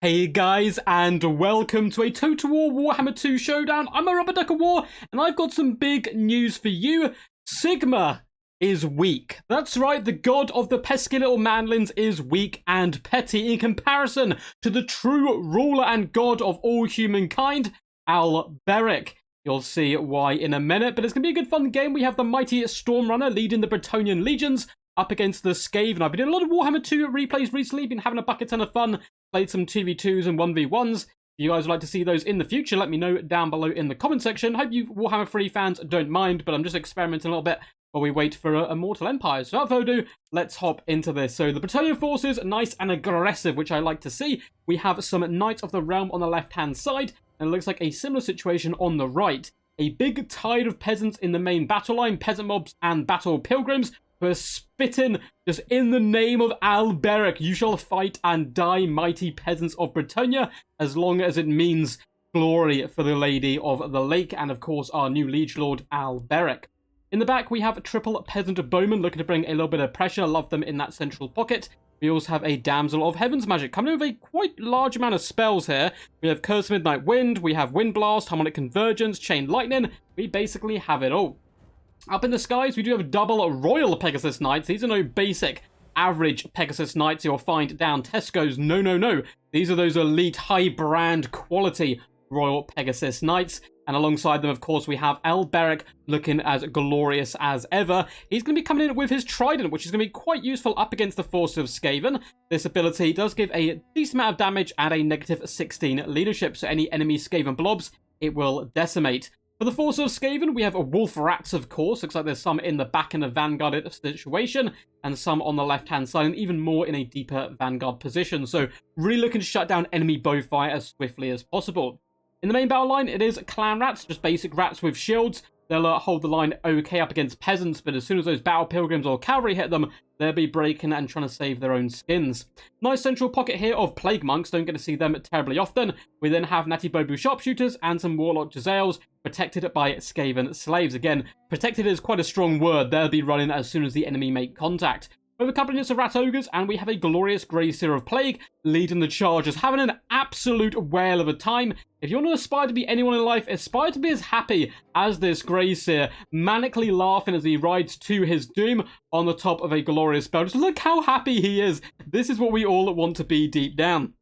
Hey guys, and welcome to a Total War Warhammer 2 showdown. I'm a Rubber Duck of War, and I've got some big news for you. SIGMAR is weak. That's right, the god of the pesky little manlins is weak and petty in comparison to the true ruler and god of all humankind, Alberic. You'll see why in a minute, but it's going to be a good fun game. We have the mighty Stormrunner leading the Bretonnian legions up against the Skaven. I've been doing a lot of Warhammer 2 replays recently, been having a bucket ton of fun. Played some 2v2s and 1v1s. If you guys would like to see those in the future, let me know down below in the comment section. Hope you Warhammer 3 fans don't mind, but I'm just experimenting a little bit while we wait for a Mortal Empire. So without further ado, let's hop into this. So the Bretonnian forces, nice and aggressive, which I like to see. We have some Knights of the Realm on the left-hand side, and it looks like a similar situation on the right. A big tide of peasants in the main battle line, peasant mobs and battle pilgrims, who are spitting just in the name of Alberic. You shall fight and die, mighty peasants of Bretonnia, as long as it means glory for the Lady of the Lake, and of course our new liege lord Alberic. In the back we have triple peasant bowmen looking to bring a little bit of pressure. Love them in that central pocket. We also have a Damsel of Heaven's Magic coming in with a quite large amount of spells here. We have Curse of Midnight Wind, we have Wind Blast, Harmonic Convergence, Chain Lightning. We basically have it all. Up in the skies, we do have double Royal Pegasus Knights. These are no basic, average Pegasus Knights you'll find down Tesco's. No. These are those elite, high-brand quality Royal Pegasus Knights. And alongside them, of course, we have Alberic looking as glorious as ever. He's going to be coming in with his Trident, which is going to be quite useful up against the force of Skaven. This ability does give a decent amount of damage and a negative 16 leadership. So any enemy Skaven blobs, it will decimate. For the force of Skaven, we have wolf rats, of course. Looks like there's some in the back in the vanguard situation, and some on the left-hand side, and even more in a deeper vanguard position. So really looking to shut down enemy bowfire as swiftly as possible. In the main battle line, it is clan rats, just basic rats with shields. They'll hold the line okay up against peasants, but as soon as those battle pilgrims or cavalry hit them, they'll be breaking and trying to save their own skins. Nice central pocket here of plague monks. Don't get to see them terribly often. We then have Natty Bobu sharpshooters and some warlock Jezzails, protected by Skaven slaves. Again, protected is quite a strong word. They'll be running as soon as the enemy make contact. We have a couple of units of rat ogres, and we have a glorious Grey Seer of Plague leading the charges, having an absolute whale of a time. If you want to aspire to be anyone in life, aspire to be as happy as this Grey Seer, manically laughing as he rides to his doom on the top of a glorious spell. Just look how happy he is. This is what we all want to be deep down.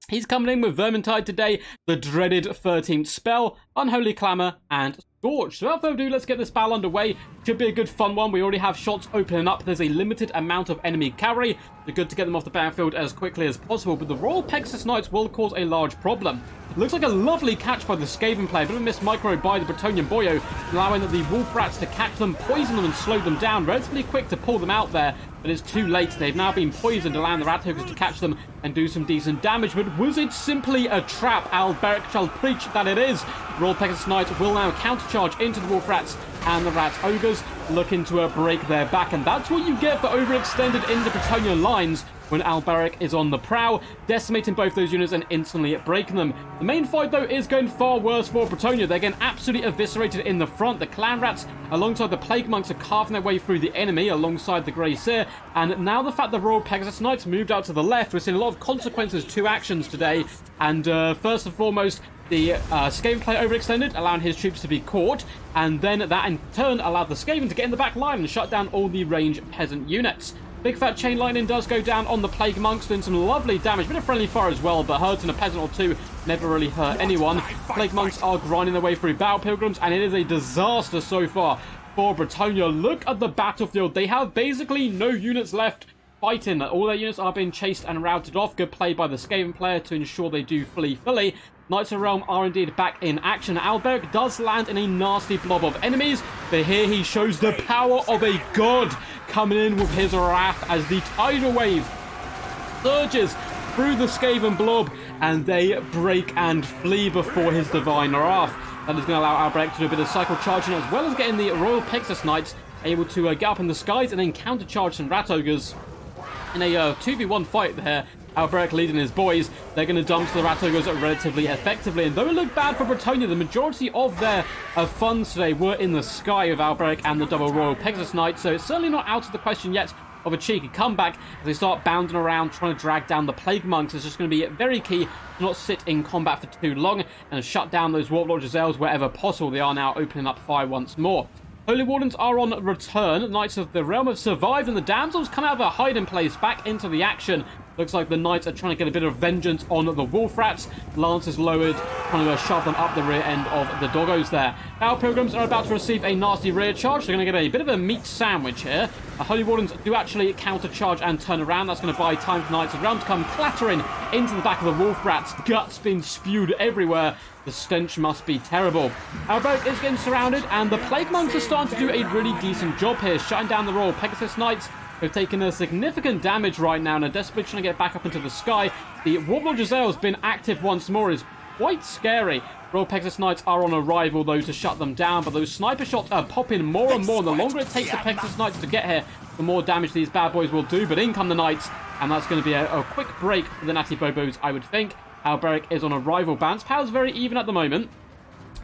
He's coming in with Vermintide today, the dreaded 13th spell, Unholy Clamour, and Scorch. So without further ado, let's get this battle underway. Should be a good fun one. We already have shots opening up. There's a limited amount of enemy cavalry. It's good to get them off the battlefield as quickly as possible, but the Royal Pegasus Knights will cause a large problem. Looks like a lovely catch by the Skaven player, but a missed micro by the Bretonnian Boyo, allowing the Wolf Rats to catch them, poison them, and slow them down. Relatively quick to pull them out there, but it's too late. They've now been poisoned, allowing the Rat Hookers to catch them and do some decent damage. But was it simply a trap? Alberic shall preach that it is. Royal Pegasus Knights will now countercharge into the Wolf Rats and the Rat Ogres, looking to break their back. And that's what you get for overextended into Bretonnian lines when Alberic is on the prow, decimating both those units and instantly breaking them. The main fight, though, is going far worse for Bretonnia. They're getting absolutely eviscerated in the front. The Clan Rats, alongside the Plague Monks, are carving their way through the enemy alongside the Grey Seer. And now the fact the Royal Pegasus Knights moved out to the left, we're seeing a lot of consequences to actions today. And first and foremost, the Skaven player overextended, allowing his troops to be caught, and then that in turn allowed the Skaven to get in the back line and shut down all the ranged peasant units. Big fat chain lightning does go down on the Plague Monks, doing some lovely damage. Bit of friendly fire as well, but hurting a peasant or two never really hurt anyone. Plague Monks are grinding their way through battle pilgrims, and it is a disaster so far for Bretonnia. Look at the battlefield. They have basically no units left fighting. All their units are being chased and routed off. Good play by the Skaven player to ensure they do fully. Knights of Realm are indeed back in action. Alberic does land in a nasty blob of enemies, but here he shows the power of a god, coming in with his wrath as the tidal wave surges through the Skaven blob, and they break and flee before his divine wrath. That is going to allow Alberic to do a bit of cycle charging, as well as getting the Royal Pegasus Knights able to get up in the skies and then counter-charge some Rat Ogres in a 2v1 fight there. Alberic leading his boys. They're going to dump the Rat Ogres relatively effectively. And though it looked bad for Bretonnia, the majority of their funds today were in the sky of Alberic and the double Royal Pegasus Knights. So it's certainly not out of the question yet of a cheeky comeback as they start bounding around trying to drag down the Plague Monks. It's just going to be very key to not sit in combat for too long and shut down those Warlord Giselles wherever possible. They are now opening up fire once more. Holy Wardens are on return. Knights of the Realm have survived, and the Damsels come out of a hiding place back into the action. Looks like the Knights are trying to get a bit of vengeance on the Wolf Rats. Lances lowered, trying to shove them up the rear end of the Doggos there. Our Pilgrims are about to receive a nasty rear charge. They're going to get a bit of a meat sandwich here. The Holy Wardens do actually counter-charge and turn around. That's going to buy time for Knights of the Realm to come clattering into the back of the Wolf Rats. Guts being spewed everywhere. The stench must be terrible. Alberic is getting surrounded, and the Plague Monks are starting to do a really decent job here, shutting down the Royal Pegasus Knights. They've taken a significant damage right now and are desperately trying to get back up into the sky. The Warlord Giselle has been active once more. Is quite scary. Royal Pegasus Knights are on arrival, though, to shut them down, but those sniper shots are popping more and more. The longer it takes the Pegasus Knights to get here, the more damage these bad boys will do. But in come the Knights, and that's going to be a quick break for the Natty Bobos, I would think. Alberic is on arrival. Balance power's very even at the moment.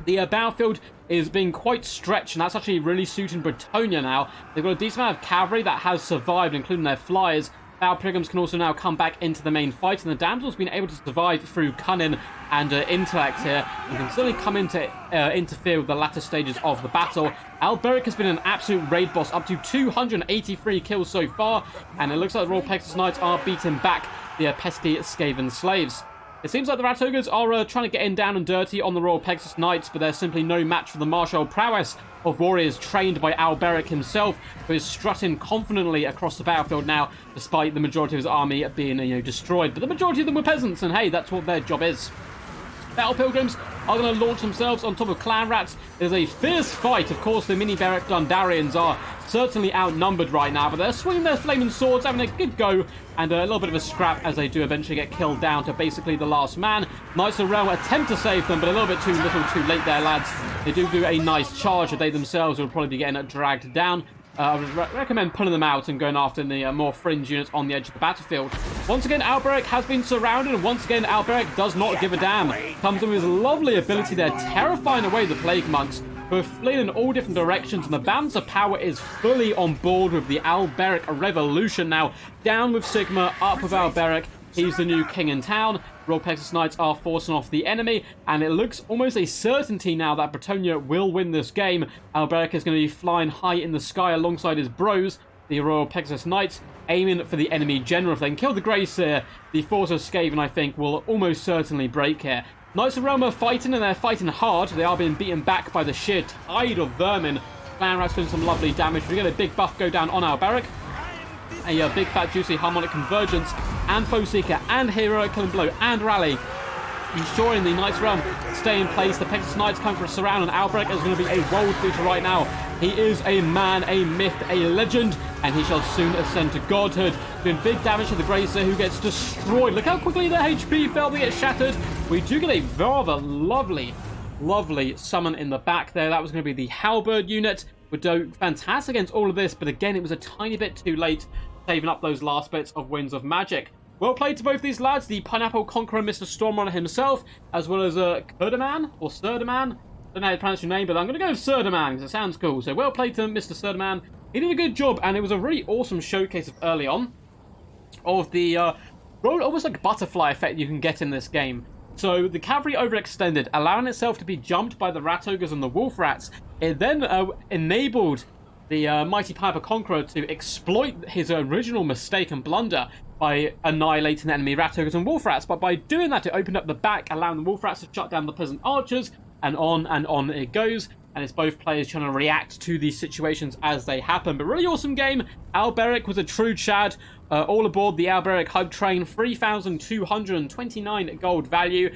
The battlefield is being quite stretched, and that's actually really suiting Bretonnia now. They've got a decent amount of cavalry that has survived, including their flyers. Our Pilgrims can also now come back into the main fight, and the Damsels have been able to survive through cunning and intellect here, and can certainly come into interfere with the latter stages of the battle. Alberic has been an absolute raid boss, up to 283 kills so far, and it looks like the Royal Pegasus Knights are beating back the pesky Skaven slaves. It seems like the Rat Ogres are trying to get in down and dirty on the Royal Pegasus Knights, but they're simply no match for the martial prowess of warriors trained by Alberic himself, who is strutting confidently across the battlefield now, despite the majority of his army being destroyed. But the majority of them were peasants, and hey, that's what their job is. Battle Pilgrims are going to launch themselves on top of Clan Rats. There's a fierce fight. Of course, the mini Beric Dundarians are certainly outnumbered right now, but they're swinging their flaming swords, having a good go, and a little bit of a scrap as they do eventually get killed down to basically the last man. Knights of the Realm attempt to save them, but a little bit too little too late there, lads. They do a nice charge, but they themselves will probably be getting dragged down. I would recommend pulling them out and going after the more fringe units on the edge of the battlefield. Once again, Alberic has been surrounded, and once again, Alberic does not give a damn. Comes in with his lovely ability there, terrifying away the Plague Monks, who are fleeing in all different directions, and the balance of power is fully on board with the Alberic revolution now. Down with SIGMAR, up with Alberic. He's the new king in town. Royal Pegasus Knights are forcing off the enemy, and it looks almost a certainty now that Bretonnia will win this game. Alberic is going to be flying high in the sky alongside his bros, the Royal Pegasus Knights, aiming for the enemy general. If they can kill the Grace here, the force of Skaven, I think, will almost certainly break here. Knights of Realm are fighting, and they're fighting hard. They are being beaten back by the sheer tide of vermin. Clan Rats doing some lovely damage. We get a big buff go down on Alberic. A big fat juicy harmonic convergence, and Foe Seeker, and Hero Killing Blow, and Rally, ensuring the Knights Realm stay in place. The Pegasus Knights come for a surround, and Alberic is going to be a world beater right now. He is a man, a myth, a legend, and he shall soon ascend to godhood. Doing big damage to the Gracer, who gets destroyed. Look how quickly their HP fell, they get shattered. We do get a rather lovely summon in the back there. That was going to be the Halberd unit. Would do fantastic against all of this, but again, it was a tiny bit too late, saving up those last bits of Winds of Magic. Well played to both these lads, the Pineapple Conqueror, Mr. Stormrunner himself, as well as Kurdaman, or Serdaman. I don't know how to pronounce your name, but I'm going to go with Serdaman, because it sounds cool. So well played to Mr. Serdaman. He did a good job, and it was a really awesome showcase of early on of the almost like butterfly effect you can get in this game. So the cavalry overextended, allowing itself to be jumped by the Rat Ogres and the Wolf Rats. It then enabled the mighty Pineapple Conqueror to exploit his original mistake and blunder by annihilating the enemy Rat Ogres and Wolf Rats. But by doing that, it opened up the back, allowing the Wolf Rats to shut down the peasant archers, and on it goes. And it's both players trying to react to these situations as they happen. But really awesome game. Alberic was a true Chad. All aboard the Alberic Hub train. 3,229 gold value.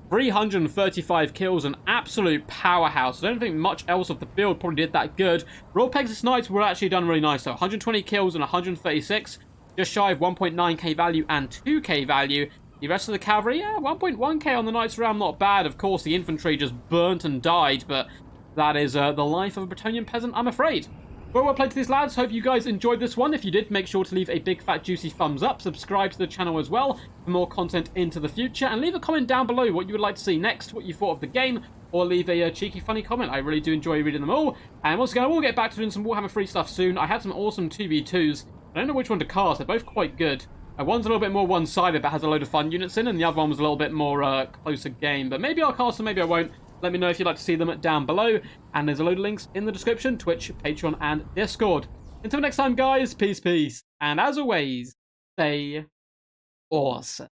335 kills. An absolute powerhouse. I don't think much else of the field probably did that good. Royal Pegasus Knights were actually done really nice though. 120 kills and 136. Just shy of 1.9k value and 2k value. The rest of the cavalry, yeah, 1.1k on the Knights Realm. Not bad. Of course, the infantry just burnt and died. But that is the life of a Bretonnian peasant, I'm afraid. Well played to these lads. Hope you guys enjoyed this one. If you did, make sure to leave a big fat juicy thumbs up. Subscribe to the channel as well for more content into the future. And leave a comment down below what you would like to see next, what you thought of the game, or leave a cheeky funny comment. I really do enjoy reading them all. And once again, I will get back to doing some Warhammer free stuff soon. I had some awesome 2v2s I don't know which one to cast. They're both quite good. One's a little bit more one-sided, but has a load of fun units in, and the other one was a little bit more closer game. But maybe I'll cast them, maybe I won't. Let me know if you'd like to see them down below. And there's a load of links in the description, Twitch, Patreon, and Discord. Until next time, guys, peace, peace. And as always, stay awesome.